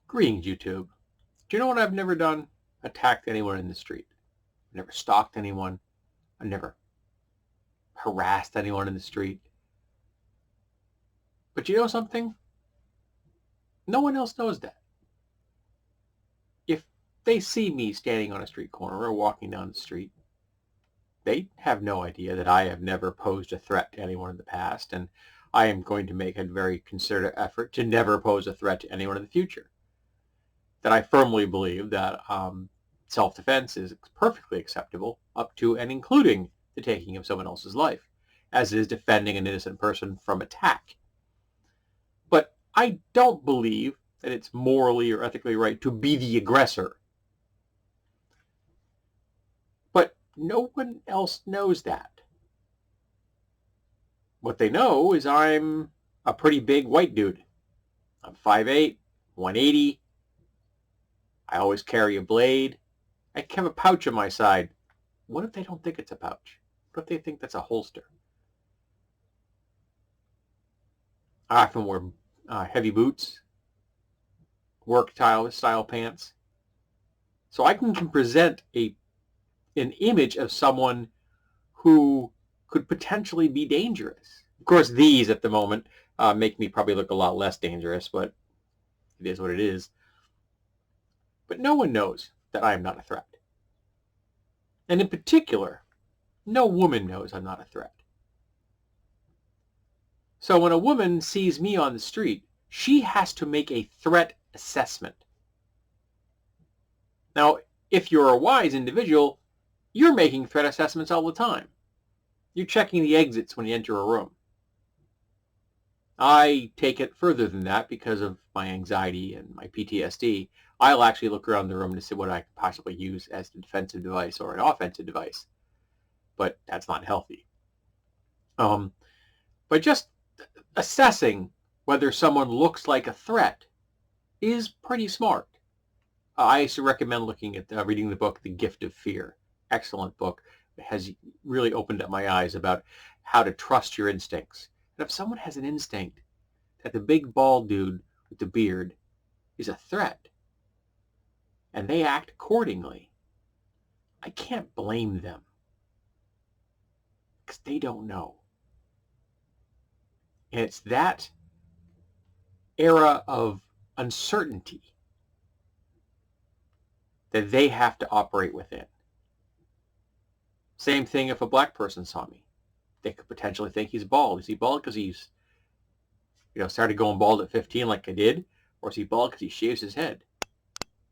Greetings, YouTube. Do you know what I've never done? Attacked anyone in the street. I've never stalked anyone. I've never harassed anyone in the street. But you know something? No one else knows that. If they see me standing on a street corner or walking down the street, they have no idea that I have never posed a threat to anyone in the past, and I am going to make a very concerted effort to never pose a threat to anyone in the future. That I firmly believe that self-defense is perfectly acceptable up to and including the taking of someone else's life, as is defending an innocent person from attack. But I don't believe that it's morally or ethically right to be the aggressor. But no one else knows that. What they know is I'm a pretty big white dude. I'm 5'8", 180. I always carry a blade. I have a pouch on my side. What if they don't think it's a pouch? What if they think that's a holster? I often wear heavy boots, work style pants. So I can present an image of someone who could potentially be dangerous. Of course, these at the moment make me probably look a lot less dangerous, but it is what it is. But no one knows that I am not a threat. And in particular, no woman knows I'm not a threat. So when a woman sees me on the street, she has to make a threat assessment. Now, if you're a wise individual, you're making threat assessments all the time. You're checking the exits when you enter a room. I take it further than that because of my anxiety and my PTSD. I'll actually look around the room to see what I could possibly use as a defensive device or an offensive device. But that's not healthy. But just assessing whether someone looks like a threat is pretty smart. I used to recommend looking at reading the book The Gift of Fear. Excellent book. It has really opened up my eyes about how to trust your instincts. And if someone has an instinct that the big bald dude with the beard is a threat, and they act accordingly, I can't blame them because they don't know. And it's that era of uncertainty that they have to operate within. Same thing if a black person saw me. They could potentially think he's bald. Is he bald because he's, started going bald at 15 like I did? Or is he bald because he shaves his head?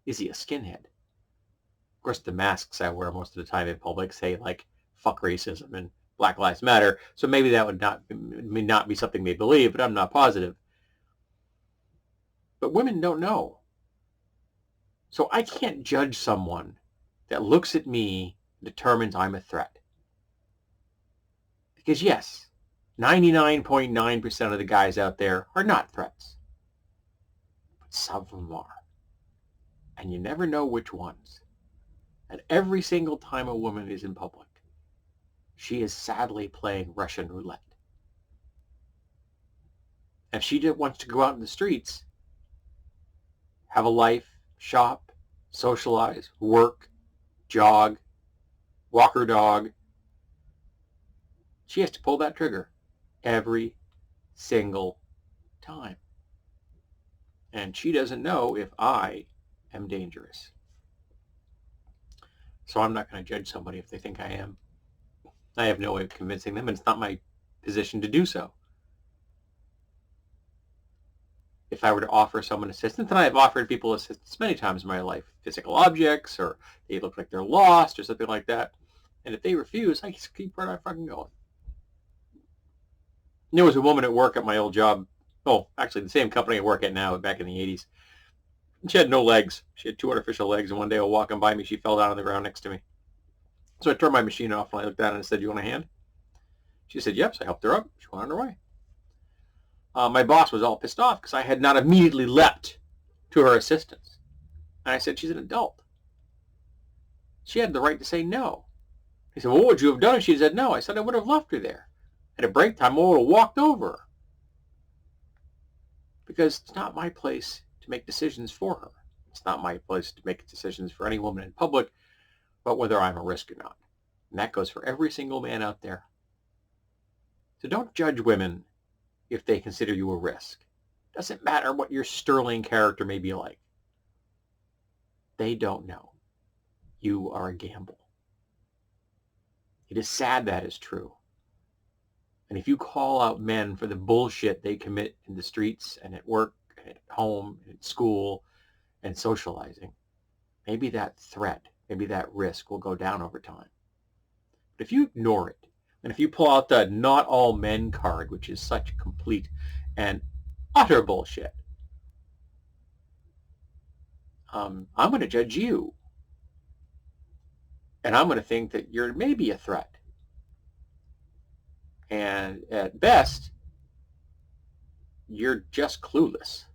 Is he a skinhead? Of course, the masks I wear most of the time in public say, like, fuck racism and Black Lives Matter. So maybe that may not be something they believe, but I'm not positive. But women don't know. So I can't judge someone that looks at me and determines I'm a threat. Because yes, 99.9% of the guys out there are not threats. But some of them are. And you never know which ones. And every single time a woman is in public, she is sadly playing Russian roulette. If she wants to go out in the streets, have a life, shop, socialize, work, jog, walk her dog, she has to pull that trigger every single time. And she doesn't know if I am dangerous. So I'm not going to judge somebody if they think I am. I have no way of convincing them, and it's not my position to do so. If I were to offer someone assistance, and I have offered people assistance many times in my life, physical objects, or they look like they're lost, or something like that, and if they refuse, I just keep right on fucking going. There was a woman at work at my old job, actually the same company I work at now, back in the 80s. She had no legs. She had two artificial legs, and one day while walking by me, she fell down on the ground next to me. So I turned my machine off, and I looked down and I said, "You want a hand?" She said, "Yep." So I helped her up. She went on her way. My boss was all pissed off because I had not immediately leapt to her assistance. And I said, "She's an adult. She had the right to say no." He said, "Well, what would you have done if she said no?" I said, "I would have left her there. At a break time, I would have walked over her. Because it's not my place to make decisions for her. It's not my place to make decisions for any woman in public about whether I'm a risk or not. And that goes for every single man out there. So don't judge women if they consider you a risk. Doesn't matter what your sterling character may be like. They don't know. You are a gamble. It is sad that is true. And if you call out men for the bullshit they commit in the streets and at work and at home and at school and socializing, maybe that threat, maybe that risk will go down over time. But if you ignore it, and if you pull out the not all men card, which is such complete and utter bullshit, I'm going to judge you. And I'm going to think that you're maybe a threat. And at best, you're just clueless.